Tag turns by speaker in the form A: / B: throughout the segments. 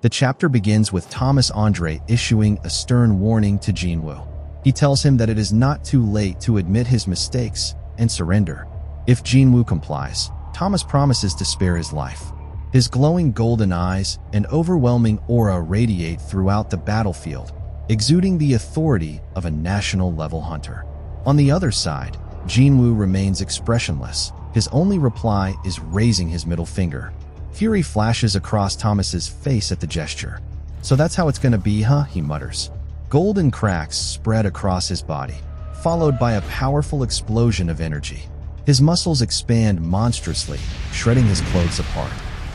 A: The chapter begins with Thomas Andre issuing a stern warning to Jinwoo. He tells him that it is not too late to admit his mistakes and surrender. If Jinwoo complies, Thomas promises to spare his life. His glowing golden eyes and overwhelming aura radiate throughout the battlefield, exuding the authority of a national-level hunter. On the other side, Jinwoo remains expressionless. His only reply is raising his middle finger. Fury flashes across Thomas's face at the gesture. "So that's how it's gonna be, huh?" he mutters. Golden cracks spread across his body, followed by a powerful explosion of energy. His muscles expand monstrously, shredding his clothes apart.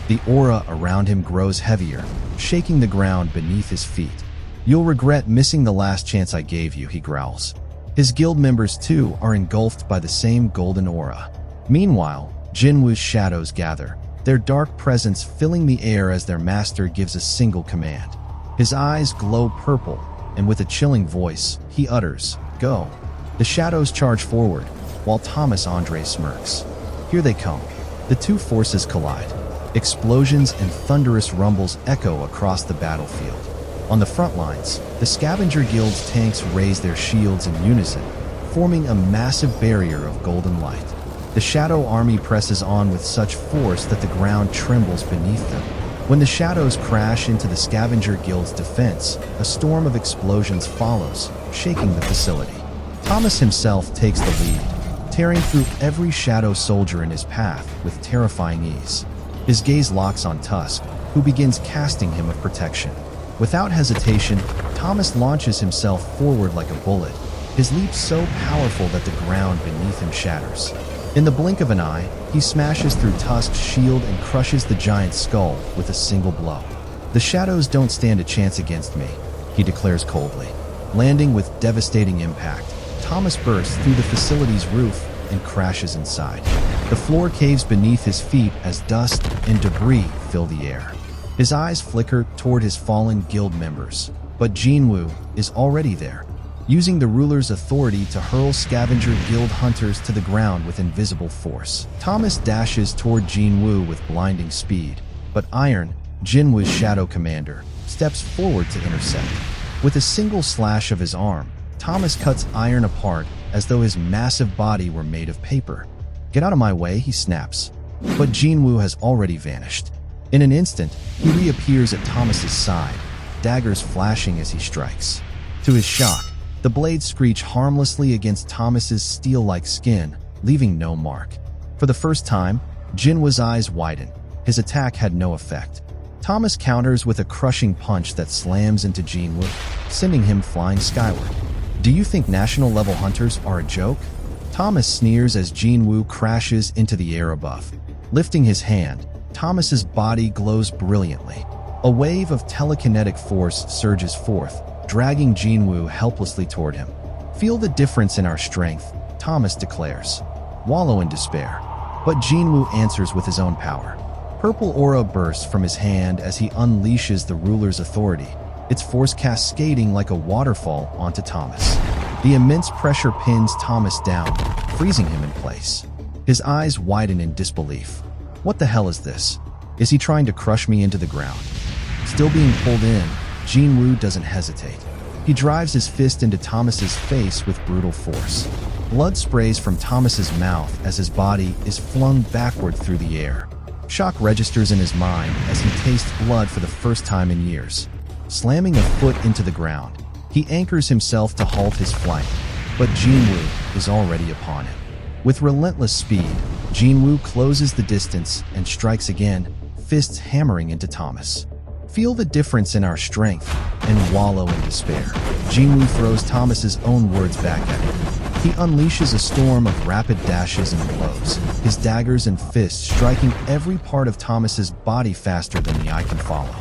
A: The aura around him grows heavier, shaking the ground beneath his feet. "You'll regret missing the last chance I gave you," he growls. His guild members, too, are engulfed by the same golden aura. Meanwhile, Jinwoo's shadows gather, their dark presence filling the air as their master gives a single command. His eyes glow purple, and with a chilling voice, he utters, "Go." The shadows charge forward, while Thomas Andre smirks. Here they come. The two forces collide. Explosions and thunderous rumbles echo across the battlefield. On the front lines, the Scavenger Guild's tanks raise their shields in unison, forming a massive barrier of golden light. The Shadow Army presses on with such force that the ground trembles beneath them. When the shadows crash into the Scavenger Guild's defense, a storm of explosions follows, shaking the facility. Thomas himself takes the lead, tearing through every shadow soldier in his path with terrifying ease. His gaze locks on Tusk, who begins casting him of protection. Without hesitation, Thomas launches himself forward like a bullet, his leap so powerful that the ground beneath him shatters. In the blink of an eye, he smashes through Tusk's shield and crushes the giant's skull with a single blow. "The shadows don't stand a chance against me," he declares coldly. Landing with devastating impact, Thomas bursts through the facility's roof and crashes inside. The floor caves beneath his feet as dust and debris fill the air. His eyes flicker toward his fallen guild members, but Jinwoo is already there, using the ruler's authority to hurl Scavenger Guild hunters to the ground with invisible force. Thomas dashes toward Jinwoo with blinding speed, but Iron, Jinwoo's shadow commander, steps forward to intercept. With a single slash of his arm, Thomas cuts Iron apart as though his massive body were made of paper. "Get out of my way," he snaps. But Jinwoo has already vanished. In an instant, he reappears at Thomas's side, daggers flashing as he strikes. To his shock, the blades screech harmlessly against Thomas's steel-like skin, leaving no mark. For the first time, Jinwoo's eyes widen. His attack had no effect. Thomas counters with a crushing punch that slams into Jinwoo, sending him flying skyward. "Do you think national-level hunters are a joke?" Thomas sneers as Jinwoo crashes into the air above. Lifting his hand, Thomas's body glows brilliantly. A wave of telekinetic force surges forth, dragging Jinwoo helplessly toward him. "Feel the difference in our strength," Thomas declares. Wallow in despair. But Jinwoo answers with his own power. Purple aura bursts from his hand as he unleashes the ruler's authority, its force cascading like a waterfall onto Thomas. The immense pressure pins Thomas down, freezing him in place. His eyes widen in disbelief. What the hell is this? Is he trying to crush me into the ground? Still being pulled in, Jinwoo doesn't hesitate. He drives his fist into Thomas's face with brutal force. Blood sprays from Thomas's mouth as his body is flung backward through the air. Shock registers in his mind as he tastes blood for the first time in years. Slamming a foot into the ground, he anchors himself to halt his flight, but Jinwoo is already upon him. With relentless speed, Jinwoo closes the distance and strikes again, fists hammering into Thomas. "Feel the difference in our strength," and wallow in despair. Jinwoo throws Thomas's own words back at him. He unleashes a storm of rapid dashes and blows, his daggers and fists striking every part of Thomas's body faster than the eye can follow.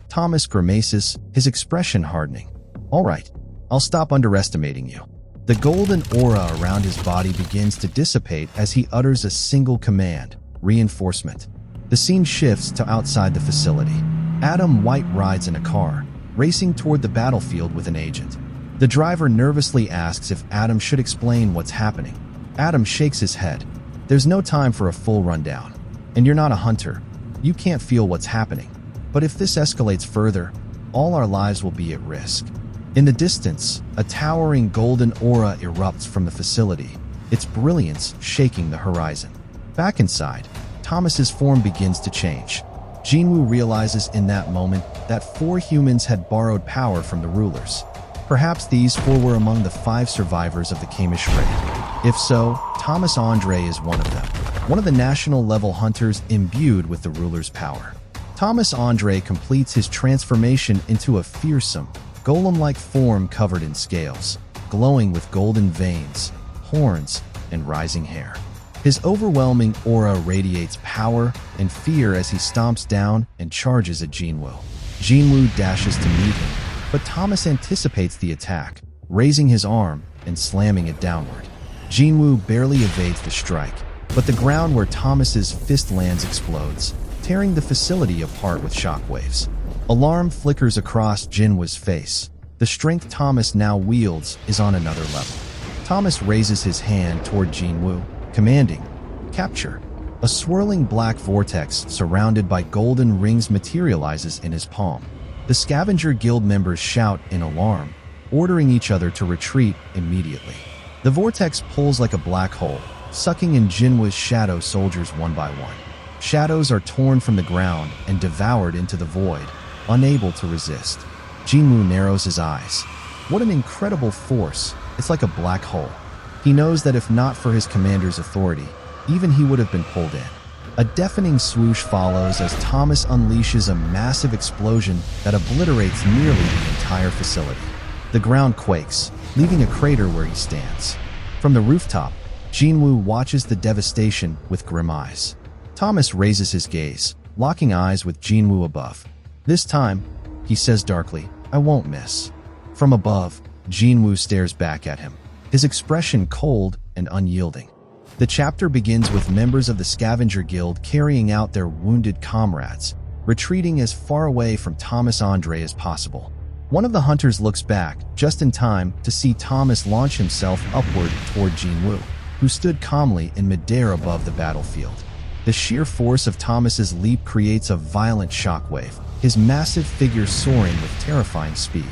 A: Thomas grimaces, his expression hardening. "All right, I'll stop underestimating you." The golden aura around his body begins to dissipate as he utters a single command, reinforcement. The scene shifts to outside the facility. Adam White rides in a car, racing toward the battlefield with an agent. The driver nervously asks if Adam should explain what's happening. Adam shakes his head. "There's no time for a full rundown. And you're not a hunter. You can't feel what's happening." But if this escalates further, all our lives will be at risk. In the distance, a towering golden aura erupts from the facility, its brilliance shaking the horizon. Back inside, Thomas's form begins to change. Jinwoo realizes in that moment that 4 humans had borrowed power from the rulers. Perhaps these 4 were among the 5 survivors of the Kamish raid. If so, Thomas Andre is one of them, one of the national-level hunters imbued with the ruler's power. Thomas Andre completes his transformation into a fearsome, golem-like form covered in scales, glowing with golden veins, horns, and rising hair. His overwhelming aura radiates power and fear as he stomps down and charges at Jinwoo. Jinwoo dashes to meet him, but Thomas anticipates the attack, raising his arm and slamming it downward. Jinwoo barely evades the strike, but the ground where Thomas's fist lands explodes, tearing the facility apart with shockwaves. Alarm flickers across Jinwoo's face. The strength Thomas now wields is on another level. Thomas raises his hand toward Jinwoo, commanding, "Capture." A swirling black vortex surrounded by golden rings materializes in his palm. The Scavenger Guild members shout in alarm, ordering each other to retreat immediately. The vortex pulls like a black hole, sucking in Jinwoo's shadow soldiers one by one. Shadows are torn from the ground and devoured into the void, unable to resist. Jinwoo narrows his eyes. What an incredible force! It's like a black hole. He knows that if not for his commander's authority, even he would have been pulled in. A deafening swoosh follows as Thomas unleashes a massive explosion that obliterates nearly the entire facility. The ground quakes, leaving a crater where he stands. From the rooftop, Jinwoo watches the devastation with grim eyes. Thomas raises his gaze, locking eyes with Jinwoo above. "This time," he says darkly, "I won't miss." From above, Jinwoo stares back at him, his expression cold and unyielding. The chapter begins with members of the Scavenger Guild carrying out their wounded comrades, retreating as far away from Thomas Andre as possible. One of the hunters looks back, just in time to see Thomas launch himself upward toward Jinwoo, who stood calmly in midair above the battlefield. The sheer force of Thomas's leap creates a violent shockwave, his massive figure soaring with terrifying speed.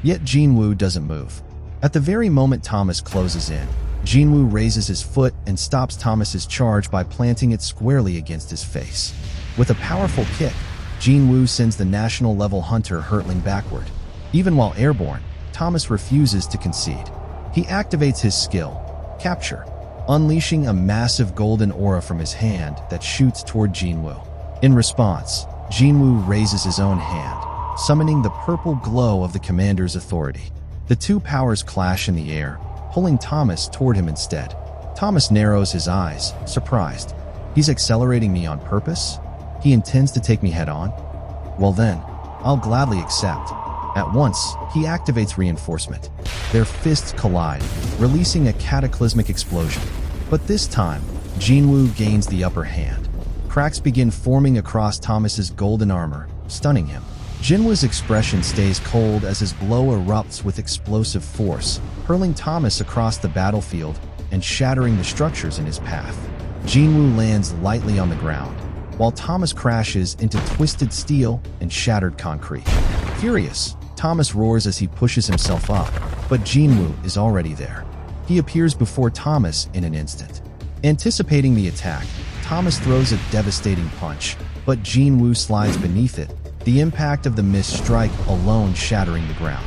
A: Yet Jinwoo doesn't move. At the very moment Thomas closes in, Jinwoo raises his foot and stops Thomas's charge by planting it squarely against his face. With a powerful kick, Jinwoo sends the national-level hunter hurtling backward. Even while airborne, Thomas refuses to concede. He activates his skill, Capture, unleashing a massive golden aura from his hand that shoots toward Jinwoo. In response, Jinwoo raises his own hand, summoning the purple glow of the commander's authority. The two powers clash in the air, pulling Thomas toward him instead. Thomas narrows his eyes, surprised. He's accelerating me on purpose? He intends to take me head-on? Well then, I'll gladly accept. At once, he activates reinforcement. Their fists collide, releasing a cataclysmic explosion. But this time, Jinwoo gains the upper hand. Cracks begin forming across Thomas's golden armor, stunning him. Jinwoo's expression stays cold as his blow erupts with explosive force, hurling Thomas across the battlefield and shattering the structures in his path. Jinwoo lands lightly on the ground, while Thomas crashes into twisted steel and shattered concrete. Furious, Thomas roars as he pushes himself up, but Jinwoo is already there. He appears before Thomas in an instant. Anticipating the attack, Thomas throws a devastating punch, but Jinwoo slides beneath it, the impact of the missed strike alone shattering the ground.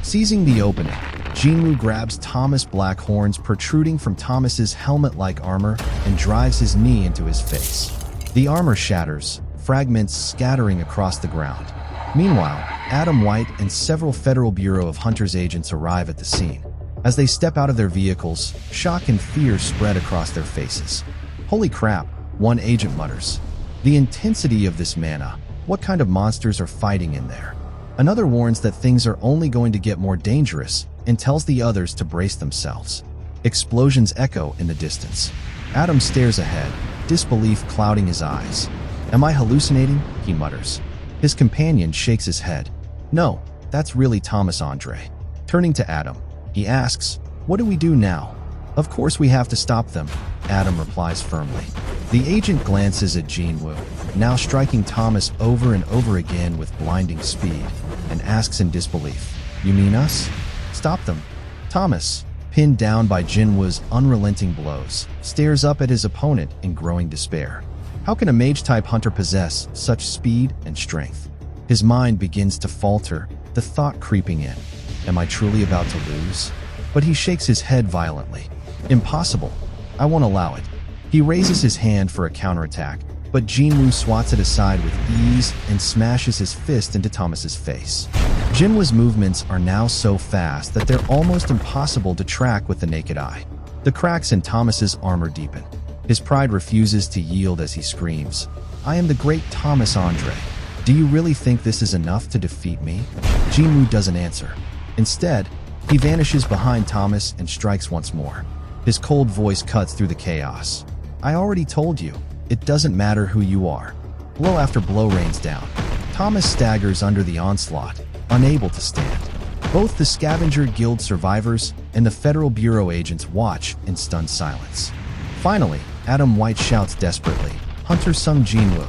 A: Seizing the opening, Jinwoo grabs Thomas' black horns protruding from Thomas's helmet-like armor and drives his knee into his face. The armor shatters, fragments scattering across the ground. Meanwhile, Adam White and several Federal Bureau of Hunters agents arrive at the scene. As they step out of their vehicles, shock and fear spread across their faces. "Holy crap," one agent mutters. "The intensity of this mana. What kind of monsters are fighting in there?" Another warns that things are only going to get more dangerous and tells the others to brace themselves. Explosions echo in the distance. Adam stares ahead, disbelief clouding his eyes. "Am I hallucinating?" he mutters. His companion shakes his head. "No, that's really Thomas Andre." Turning to Adam, he asks, "What do we do now?" Of course we have to stop them, Adam replies firmly. The agent glances at Jinwoo, now striking Thomas over and over again with blinding speed, and asks in disbelief, "You mean us? Stop them." Thomas, pinned down by Jinwoo's unrelenting blows, stares up at his opponent in growing despair. How can a mage-type hunter possess such speed and strength? His mind begins to falter, the thought creeping in, "Am I truly about to lose?" But he shakes his head violently. "Impossible. I won't allow it." He raises his hand for a counterattack, but Jinwoo swats it aside with ease and smashes his fist into Thomas's face. Jinwoo's movements are now so fast that they're almost impossible to track with the naked eye. The cracks in Thomas's armor deepen. His pride refuses to yield as he screams, "I am the great Thomas Andre. Do you really think this is enough to defeat me?" Jinwoo doesn't answer. Instead, he vanishes behind Thomas and strikes once more. His cold voice cuts through the chaos. "I already told you, it doesn't matter who you are." Blow after blow rains down. Thomas staggers under the onslaught, unable to stand. Both the Scavenger Guild survivors and the Federal Bureau agents watch in stunned silence. Finally, Adam White shouts desperately, "Hunter Sung Jinwoo,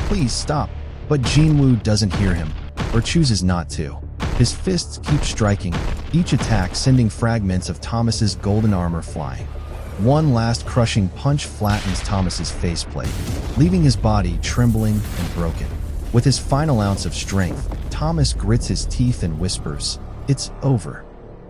A: please stop." But Jinwoo doesn't hear him, or chooses not to. His fists keep striking, each attack sending fragments of Thomas's golden armor flying. One last crushing punch flattens Thomas's faceplate, leaving his body trembling and broken. With his final ounce of strength, Thomas grits his teeth and whispers, "It's over."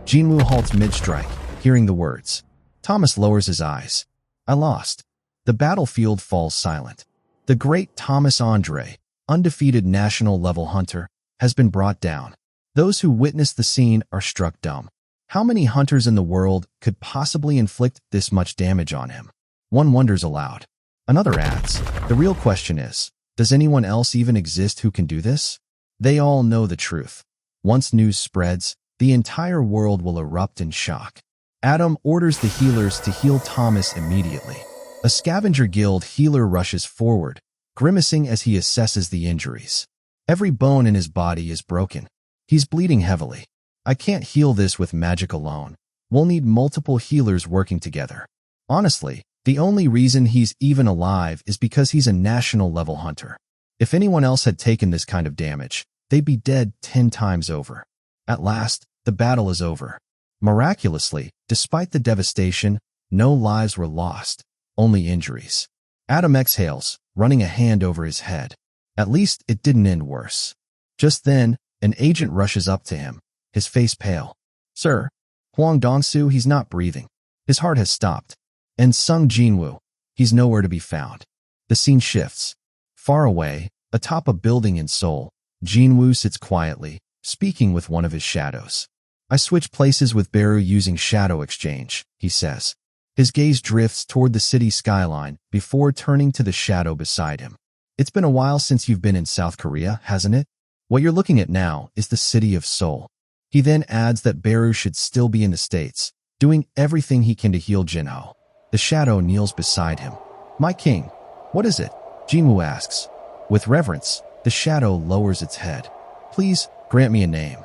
A: Jinwoo halts mid-strike, hearing the words. Thomas lowers his eyes. "I lost." The battlefield falls silent. The great Thomas Andre, undefeated national-level hunter, has been brought down. Those who witness the scene are struck dumb. How many hunters in the world could possibly inflict this much damage on him? One wonders aloud. Another adds, the real question is, does anyone else even exist who can do this? They all know the truth. Once news spreads, the entire world will erupt in shock. Adam orders the healers to heal Thomas immediately. A Scavenger Guild healer rushes forward, grimacing as he assesses the injuries. Every bone in his body is broken. He's bleeding heavily. "I can't heal this with magic alone. We'll need multiple healers working together." Honestly, the only reason he's even alive is because he's a national-level hunter. If anyone else had taken this kind of damage, they'd be dead 10 times over. At last, the battle is over. Miraculously, despite the devastation, no lives were lost, only injuries. Adam exhales, running a hand over his head. At least it didn't end worse. Just then, an agent rushes up to him, his face pale. "Sir, Huang Dongsu, he's not breathing. His heart has stopped. And Sung Jinwoo, he's nowhere to be found." The scene shifts. Far away, atop a building in Seoul, Jinwoo sits quietly, speaking with one of his shadows. "I switched places with Beru using shadow exchange," he says. His gaze drifts toward the city skyline before turning to the shadow beside him. "It's been a while since you've been in South Korea, hasn't it? What you're looking at now is the city of Seoul." He then adds that Beru should still be in the States, doing everything he can to heal Jinho. The shadow kneels beside him. "My king, what is it?" Jinwoo asks. With reverence, the shadow lowers its head. "Please grant me a name."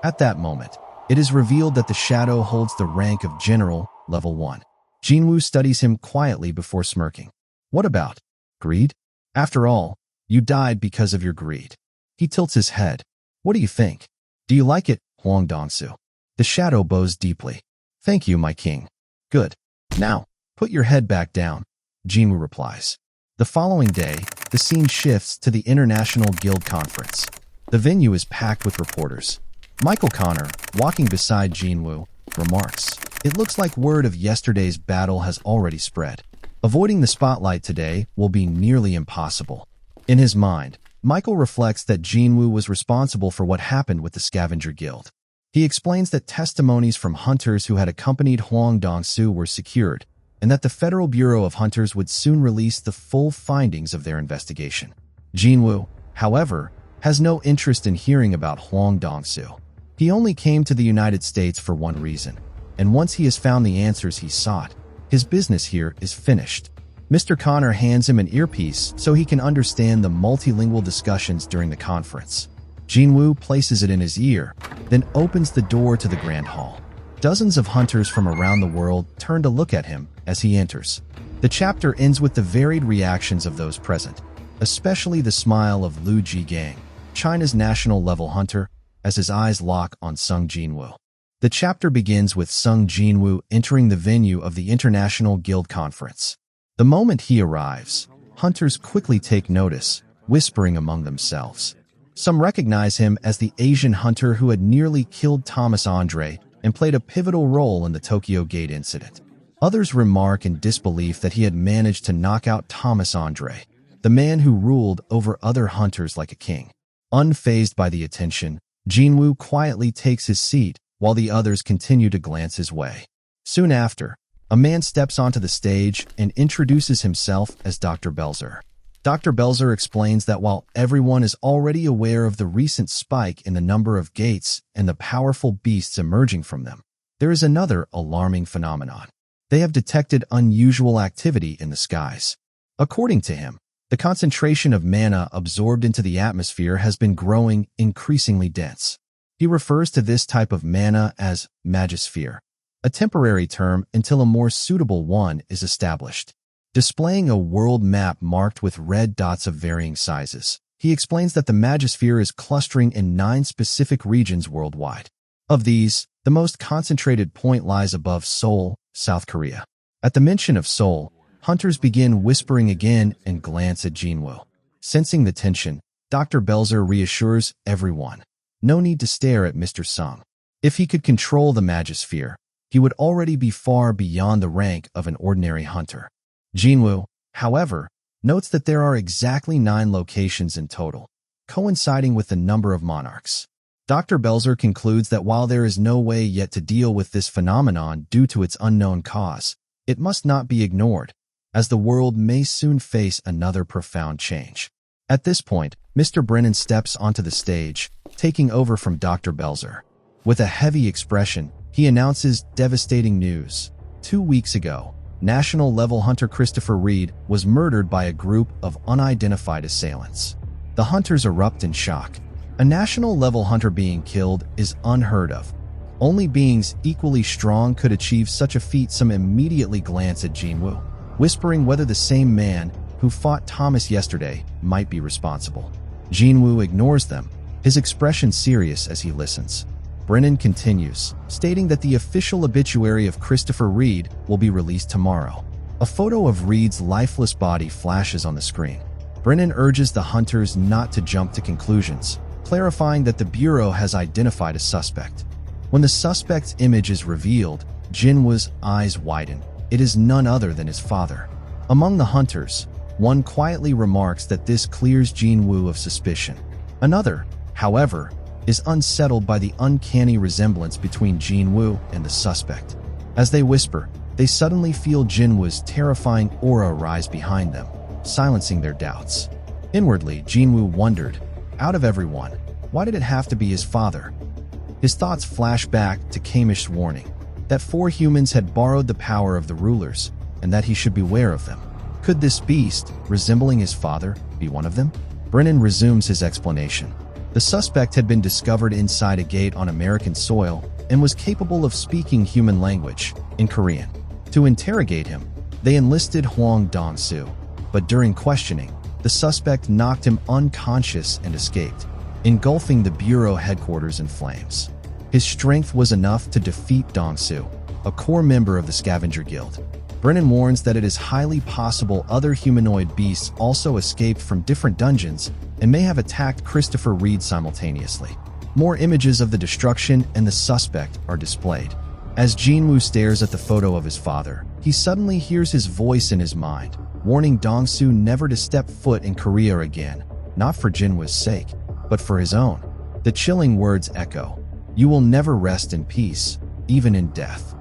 A: At that moment, it is revealed that the shadow holds the rank of General, Level 1. Jinwoo studies him quietly before smirking. "What about greed? After all, you died because of your greed." He tilts his head. "What do you think? Do you like it, Huang Dongsu?" The shadow bows deeply. "Thank you, my king." "Good. Now, put your head back down," Jinwoo replies. The following day, the scene shifts to the International Guild Conference. The venue is packed with reporters. Michael Connor, walking beside Jinwoo, remarks, "It looks like word of yesterday's battle has already spread. Avoiding the spotlight today will be nearly impossible." In his mind, Michael reflects that Jinwoo was responsible for what happened with the Scavenger Guild. He explains that testimonies from hunters who had accompanied Huang Dongsu were secured, and that the Federal Bureau of Hunters would soon release the full findings of their investigation. Jinwoo, however, has no interest in hearing about Huang Dongsu. He only came to the United States for one reason, and once he has found the answers he sought, his business here is finished. Mr. Connor hands him an earpiece so he can understand the multilingual discussions during the conference. Jinwoo places it in his ear, then opens the door to the Grand Hall. Dozens of hunters from around the world turn to look at him as he enters. The chapter ends with the varied reactions of those present, especially the smile of Liu Zhigang, China's national-level hunter, as his eyes lock on Sung Jinwoo. The chapter begins with Sung Jinwoo entering the venue of the International Guild Conference. The moment he arrives, hunters quickly take notice, whispering among themselves. Some recognize him as the Asian hunter who had nearly killed Thomas Andre and played a pivotal role in the Tokyo Gate incident. Others remark in disbelief that he had managed to knock out Thomas Andre, the man who ruled over other hunters like a king. Unfazed by the attention, Jinwoo quietly takes his seat while the others continue to glance his way. Soon after, a man steps onto the stage and introduces himself as Dr. Belzer. Dr. Belzer explains that while everyone is already aware of the recent spike in the number of gates and the powerful beasts emerging from them, there is another alarming phenomenon. They have detected unusual activity in the skies. According to him, the concentration of mana absorbed into the atmosphere has been growing increasingly dense. He refers to this type of mana as magisphere, a temporary term until a more suitable one is established. Displaying a world map marked with red dots of varying sizes, he explains that the magisphere is clustering in 9 specific regions worldwide. Of these, the most concentrated point lies above Seoul, South Korea. At the mention of Seoul, hunters begin whispering again and glance at Jinwoo. Sensing the tension, Dr. Belzer reassures everyone. No need to stare at Mr. Sung. If he could control the magisphere, he would already be far beyond the rank of an ordinary hunter. Jinwoo, however, notes that there are exactly 9 locations in total, coinciding with the number of monarchs. Dr. Belzer concludes that while there is no way yet to deal with this phenomenon due to its unknown cause, it must not be ignored, as the world may soon face another profound change. At this point, Mr. Brennan steps onto the stage, taking over from Dr. Belzer. With a heavy expression, he announces devastating news. 2 weeks ago, national-level hunter Christopher Reed was murdered by a group of unidentified assailants. The hunters erupt in shock. A national-level hunter being killed is unheard of. Only beings equally strong could achieve such a feat. Some immediately glance at Jinwoo, whispering whether the same man who fought Thomas yesterday might be responsible. Jinwoo ignores them, his expression serious as he listens. Brennan continues, stating that the official obituary of Christopher Reed will be released tomorrow. A photo of Reed's lifeless body flashes on the screen. Brennan urges the hunters not to jump to conclusions, clarifying that the Bureau has identified a suspect. When the suspect's image is revealed, Jinwoo's eyes widen. It is none other than his father. Among the hunters, one quietly remarks that this clears Jinwoo of suspicion. Another, however, is unsettled by the uncanny resemblance between Jinwoo and the suspect. As they whisper, they suddenly feel Jinwoo's terrifying aura rise behind them, silencing their doubts. Inwardly, Jinwoo wondered, out of everyone, why did it have to be his father? His thoughts flash back to Kamish's warning, that 4 humans had borrowed the power of the rulers, and that he should beware of them. Could this beast, resembling his father, be one of them? Brennan resumes his explanation. The suspect had been discovered inside a gate on American soil and was capable of speaking human language, in Korean. To interrogate him, they enlisted Hwang Dong-soo, but during questioning, the suspect knocked him unconscious and escaped, engulfing the Bureau headquarters in flames. His strength was enough to defeat Dong-soo, a core member of the Scavenger Guild. Brennan warns that it is highly possible other humanoid beasts also escaped from different dungeons and may have attacked Christopher Reed simultaneously. More images of the destruction and the suspect are displayed. As Jinwoo stares at the photo of his father, he suddenly hears his voice in his mind, warning Dong-soo never to step foot in Korea again, not for Jinwoo's sake, but for his own. The chilling words echo, "You will never rest in peace, even in death."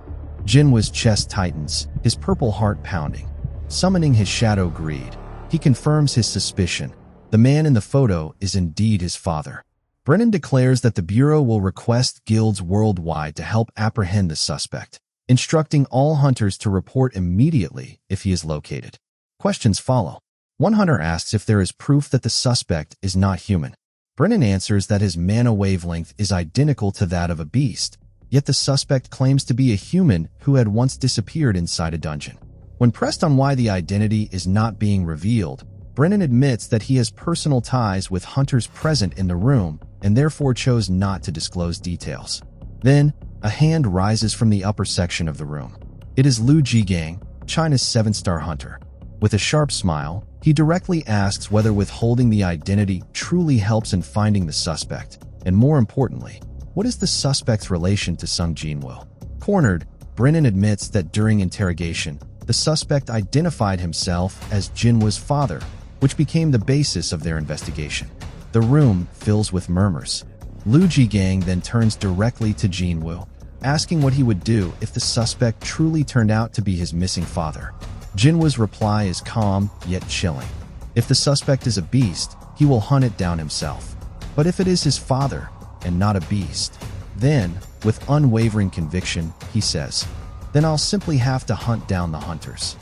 A: Jinwoo's chest tightens, his purple heart pounding. Summoning his shadow greed, he confirms his suspicion. The man in the photo is indeed his father. Brennan declares that the Bureau will request guilds worldwide to help apprehend the suspect, instructing all hunters to report immediately if he is located. Questions follow. One hunter asks if there is proof that the suspect is not human. Brennan answers that his mana wavelength is identical to that of a beast, Yet the suspect claims to be a human who had once disappeared inside a dungeon. When pressed on why the identity is not being revealed, Brennan admits that he has personal ties with hunters present in the room and therefore chose not to disclose details. Then, a hand rises from the upper section of the room. It is Liu Zhigang, China's 7-star hunter. With a sharp smile, he directly asks whether withholding the identity truly helps in finding the suspect, and more importantly, what is the suspect's relation to Sung Jinwoo? Cornered, Brennan admits that during interrogation, the suspect identified himself as Jinwoo's father, which became the basis of their investigation. The room fills with murmurs. Liu Zhigang then turns directly to Jinwoo, asking what he would do if the suspect truly turned out to be his missing father. Jinwoo's reply is calm yet chilling. If the suspect is a beast, he will hunt it down himself. But if it is his father, and not a beast, then, with unwavering conviction, he says, then I'll simply have to hunt down the hunters.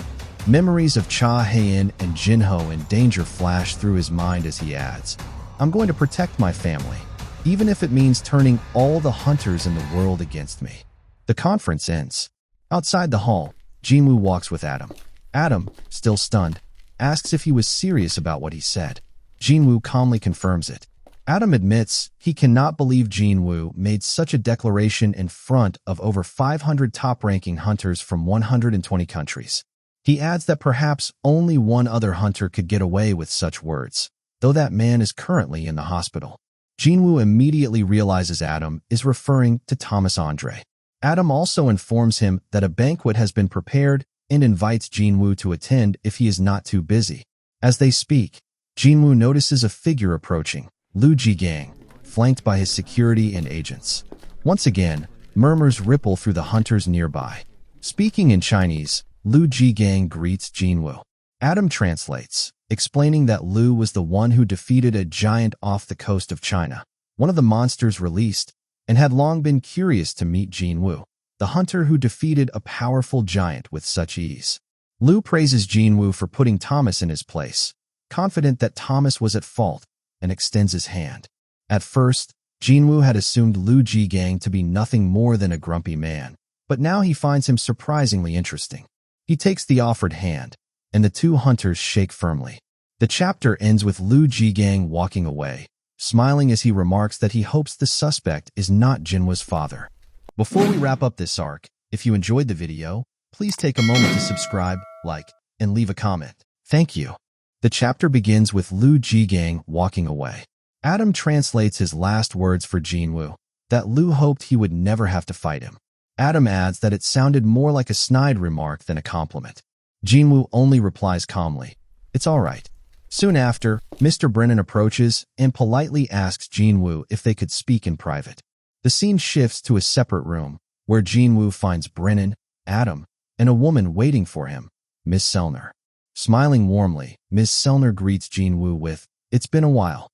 A: Memories of Cha Hae-in and Jinho in danger flash through his mind as he adds, I'm going to protect my family, even if it means turning all the hunters in the world against me. The conference ends. Outside the hall, Jinwoo walks with Adam. Adam, still stunned, asks if he was serious about what he said. Jinwoo calmly confirms it. Adam admits he cannot believe Jinwoo made such a declaration in front of over 500 top-ranking hunters from 120 countries. He adds that perhaps only one other hunter could get away with such words, though that man is currently in the hospital. Jinwoo immediately realizes Adam is referring to Thomas Andre. Adam also informs him that a banquet has been prepared and invites Jinwoo to attend if he is not too busy. As they speak, Jinwoo notices a figure approaching, Liu Zhigang, flanked by his security and agents. Once again, murmurs ripple through the hunters nearby. Speaking in Chinese, Liu Zhigang greets Jinwoo. Adam translates, explaining that Liu was the one who defeated a giant off the coast of China, one of the monsters released, and had long been curious to meet Jinwoo, the hunter who defeated a powerful giant with such ease. Liu praises Jinwoo for putting Thomas in his place, confident that Thomas was at fault, and extends his hand. At first, Jinwoo had assumed Liu Zhigang to be nothing more than a grumpy man, but now he finds him surprisingly interesting. He takes the offered hand, and the two hunters shake firmly. The chapter ends with Liu Zhigang walking away, smiling as he remarks that he hopes the suspect is not Jinwoo's father. Before we wrap up this arc, if you enjoyed the video, please take a moment to subscribe, like, and leave a comment. Thank you. The chapter begins with Liu Zhigang walking away. Adam translates his last words for Jinwoo, that Liu hoped he would never have to fight him. Adam adds that it sounded more like a snide remark than a compliment. Jinwoo only replies calmly, it's all right. Soon after, Mr. Brennan approaches and politely asks Jinwoo if they could speak in private. The scene shifts to a separate room, where Jinwoo finds Brennan, Adam, and a woman waiting for him, Miss Selner. Smiling warmly, Ms. Selner greets Jinwoo with, it's been a while.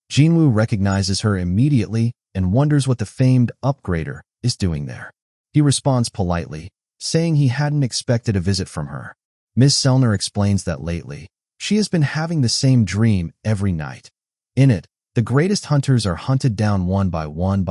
A: Jinwoo recognizes her immediately and wonders what the famed upgrader is doing there. He responds politely, saying he hadn't expected a visit from her. Ms. Selner explains that lately, she has been having the same dream every night. In it, the greatest hunters are hunted down one by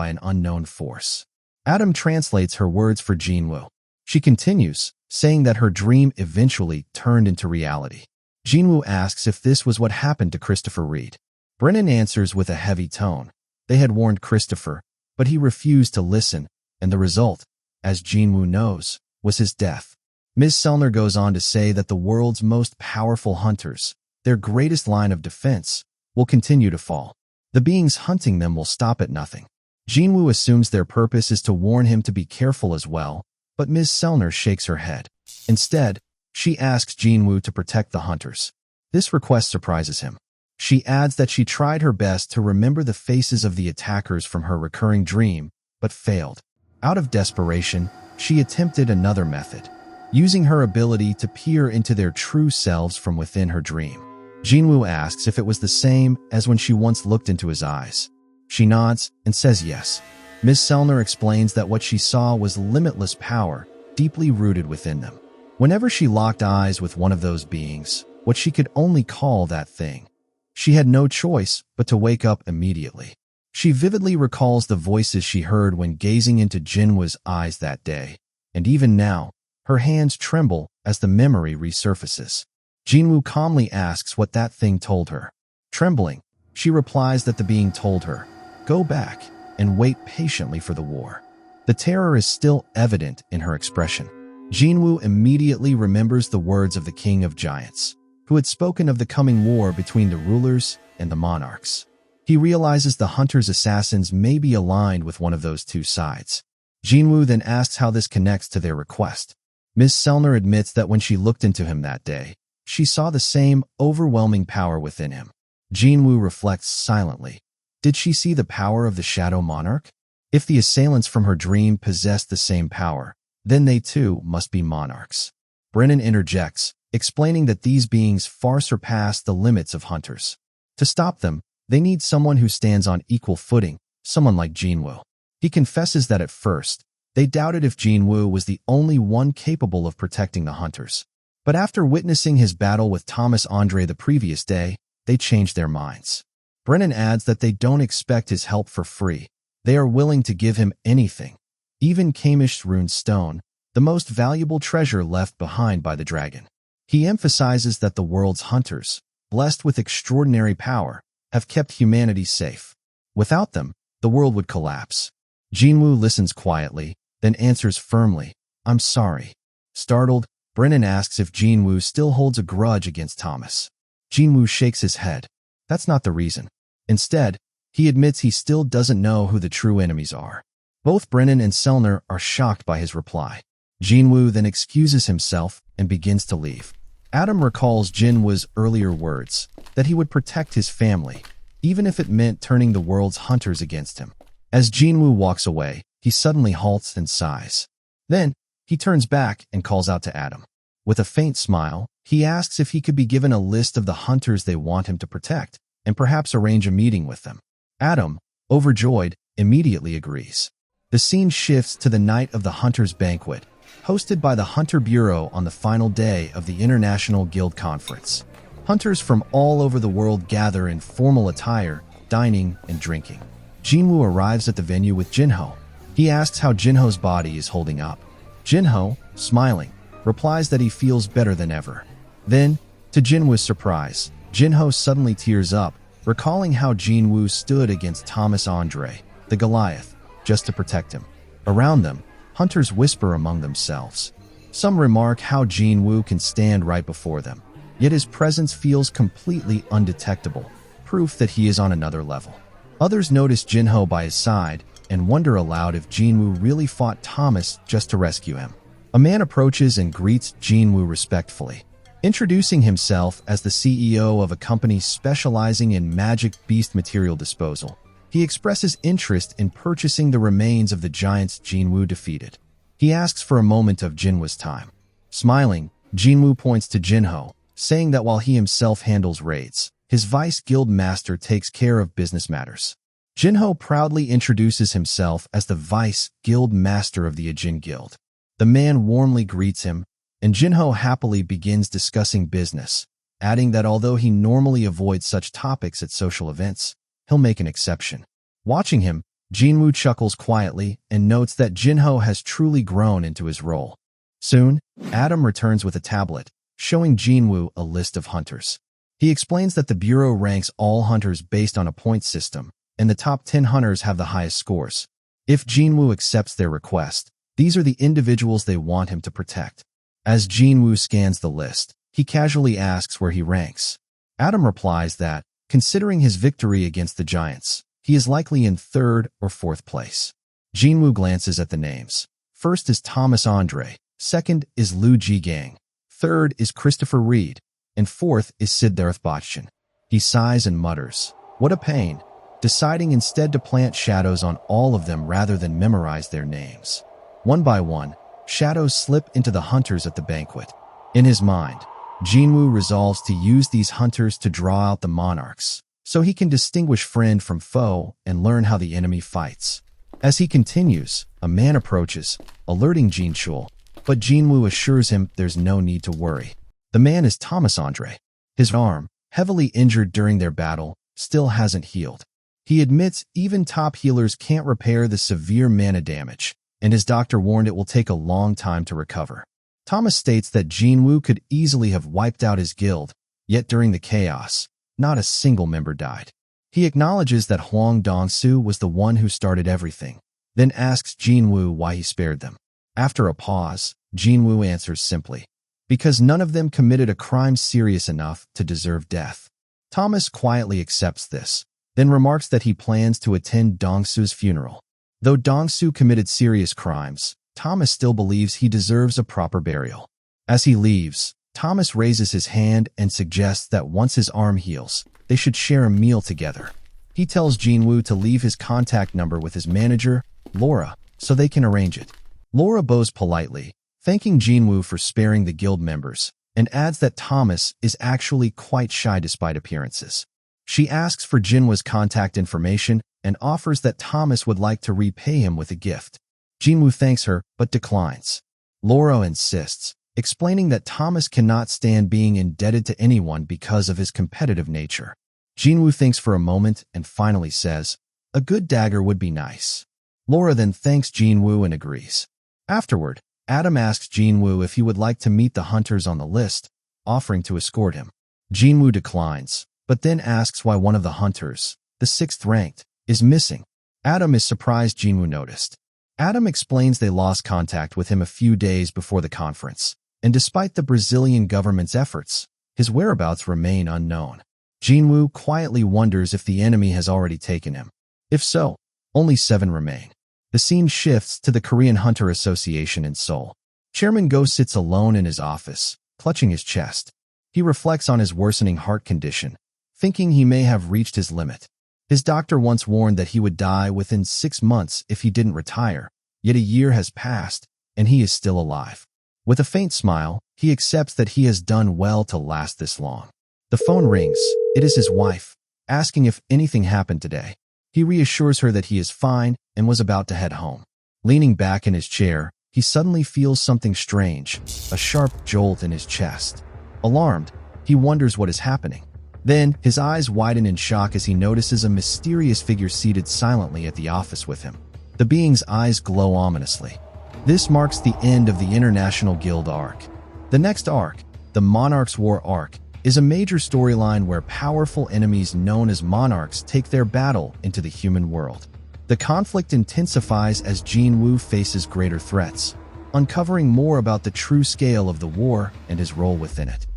A: an unknown force. Adam translates her words for Jinwoo. She continues, saying that her dream eventually turned into reality. Jinwoo asks if this was what happened to Christopher Reed. Brennan answers with a heavy tone. They had warned Christopher, but he refused to listen, and the result, as Jinwoo knows, was his death. Ms. Selner goes on to say that the world's most powerful hunters, their greatest line of defense, will continue to fall. The beings hunting them will stop at nothing. Jinwoo assumes their purpose is to warn him to be careful as well, but Ms. Selner shakes her head. Instead, she asks Jinwoo to protect the hunters. This request surprises him. She adds that she tried her best to remember the faces of the attackers from her recurring dream, but failed. Out of desperation, she attempted another method, using her ability to peer into their true selves from within her dream. Jinwoo asks if it was the same as when she once looked into his eyes. She nods and says yes. Ms. Selner explains that what she saw was limitless power, deeply rooted within them. Whenever she locked eyes with one of those beings, what she could only call that thing, she had no choice but to wake up immediately. She vividly recalls the voices she heard when gazing into Jinwoo's eyes that day, and even now, her hands tremble as the memory resurfaces. Jinwoo calmly asks what that thing told her. Trembling, she replies that the being told her, "Go back and wait patiently for the war." The terror is still evident in her expression. Jinwoo immediately remembers the words of the King of Giants, who had spoken of the coming war between the rulers and the monarchs. He realizes the hunter's assassins may be aligned with one of those two sides. Jinwoo then asks how this connects to their request. Ms. Selner admits that when she looked into him that day, she saw the same overwhelming power within him. Jinwoo reflects silently. Did she see the power of the Shadow Monarch? If the assailants from her dream possessed the same power, then they too must be monarchs. Brennan interjects, explaining that these beings far surpass the limits of hunters. To stop them, they need someone who stands on equal footing, someone like Jinwoo. He confesses that at first, they doubted if Jinwoo was the only one capable of protecting the hunters. But after witnessing his battle with Thomas Andre the previous day, they changed their minds. Brennan adds that they don't expect his help for free. They are willing to give him anything, even Kamish's rune stone, the most valuable treasure left behind by the dragon. He emphasizes that the world's hunters, blessed with extraordinary power, have kept humanity safe. Without them, the world would collapse. Jinwoo listens quietly, then answers firmly, "I'm sorry." Startled, Brennan asks if Jinwoo still holds a grudge against Thomas. Jinwoo shakes his head. That's not the reason. Instead, he admits he still doesn't know who the true enemies are. Both Brennan and Selner are shocked by his reply. Jinwoo then excuses himself and begins to leave. Adam recalls Jinwoo's earlier words, that he would protect his family, even if it meant turning the world's hunters against him. As Jinwoo walks away, he suddenly halts and sighs. Then, he turns back and calls out to Adam. With a faint smile, he asks if he could be given a list of the hunters they want him to protect, and perhaps arrange a meeting with them. Adam, overjoyed, immediately agrees. The scene shifts to the night of the Hunters' Banquet, hosted by the Hunter Bureau on the final day of the International Guild Conference. Hunters from all over the world gather in formal attire, dining and drinking. Jinwoo arrives at the venue with Jinho. He asks how Jinho's body is holding up. Jinho, smiling, replies that he feels better than ever. Then, to Jinwoo's surprise, Jinho suddenly tears up, recalling how Jinwoo stood against Thomas Andre, the Goliath, just to protect him. Around them, hunters whisper among themselves. Some remark how Jinwoo can stand right before them, yet his presence feels completely undetectable, proof that he is on another level. Others notice Jinho by his side and wonder aloud if Jinwoo really fought Thomas just to rescue him. A man approaches and greets Jinwoo respectfully. Introducing himself as the CEO of a company specializing in magic beast material disposal, he expresses interest in purchasing the remains of the giants Jinwoo defeated. He asks for a moment of Jinwoo's time. Smiling, Jinwoo points to Jinho, saying that while he himself handles raids, his vice guild master takes care of business matters. Jinho proudly introduces himself as the vice guild master of the Ajin Guild. The man warmly greets him, and Jinho happily begins discussing business, adding that although he normally avoids such topics at social events, he'll make an exception. Watching him, Jinwoo chuckles quietly and notes that Jinho has truly grown into his role. Soon, Adam returns with a tablet, showing Jinwoo a list of hunters. He explains that the Bureau ranks all hunters based on a point system, and the top 10 hunters have the highest scores. If Jinwoo accepts their request, these are the individuals they want him to protect. As Jinwoo scans the list, he casually asks where he ranks. Adam replies that, considering his victory against the giants, he is likely in 3rd or 4th place. Jinwoo glances at the names. First is Thomas Andre, second is Liu Zhigang, third is Christopher Reed, and 4th is Siddharth Bachchan. He sighs and mutters, "What a pain," deciding instead to plant shadows on all of them rather than memorize their names. One by one, shadows slip into the hunters at the banquet. In his mind, Jinwoo resolves to use these hunters to draw out the monarchs, so he can distinguish friend from foe and learn how the enemy fights. As he continues, a man approaches, alerting Jinchul, but Jinwoo assures him there's no need to worry. The man is Thomas Andre. His arm, heavily injured during their battle, still hasn't healed. He admits even top healers can't repair the severe mana damage, and his doctor warned it will take a long time to recover. Thomas states that Jinwoo could easily have wiped out his guild, yet during the chaos, not a single member died. He acknowledges that Huang Dongsu was the one who started everything, then asks Jinwoo why he spared them. After a pause, Jinwoo answers simply, because none of them committed a crime serious enough to deserve death. Thomas quietly accepts this, then remarks that he plans to attend Dongsu's funeral. Though Dongsu committed serious crimes, Thomas still believes he deserves a proper burial. As he leaves, Thomas raises his hand and suggests that once his arm heals, they should share a meal together. He tells Jinwoo to leave his contact number with his manager, Laura, so they can arrange it. Laura bows politely, thanking Jinwoo for sparing the guild members, and adds that Thomas is actually quite shy despite appearances. She asks for Jinwoo's contact information and offers that Thomas would like to repay him with a gift. Jinwoo thanks her, but declines. Laura insists, explaining that Thomas cannot stand being indebted to anyone because of his competitive nature. Jinwoo thinks for a moment and finally says, "A good dagger would be nice." Laura then thanks Jinwoo and agrees. Afterward, Adam asks Jinwoo if he would like to meet the hunters on the list, offering to escort him. Jinwoo declines, but then asks why one of the hunters, the 6th ranked, is missing. Adam is surprised Jinwoo noticed. Adam explains they lost contact with him a few days before the conference, and despite the Brazilian government's efforts, his whereabouts remain unknown. Jinwoo quietly wonders if the enemy has already taken him. If so, only 7 remain. The scene shifts to the Korean Hunter Association in Seoul. Chairman Go sits alone in his office, clutching his chest. He reflects on his worsening heart condition, thinking he may have reached his limit. His doctor once warned that he would die within 6 months if he didn't retire, yet a year has passed, and he is still alive. With a faint smile, he accepts that he has done well to last this long. The phone rings. It is his wife, asking if anything happened today. He reassures her that he is fine and was about to head home. Leaning back in his chair, he suddenly feels something strange, a sharp jolt in his chest. Alarmed, he wonders what is happening. Then, his eyes widen in shock as he notices a mysterious figure seated silently at the office with him. The being's eyes glow ominously. This marks the end of the International Guild arc. The next arc, the Monarchs War arc, is a major storyline where powerful enemies known as Monarchs take their battle into the human world. The conflict intensifies as Jinwoo faces greater threats, uncovering more about the true scale of the war and his role within it.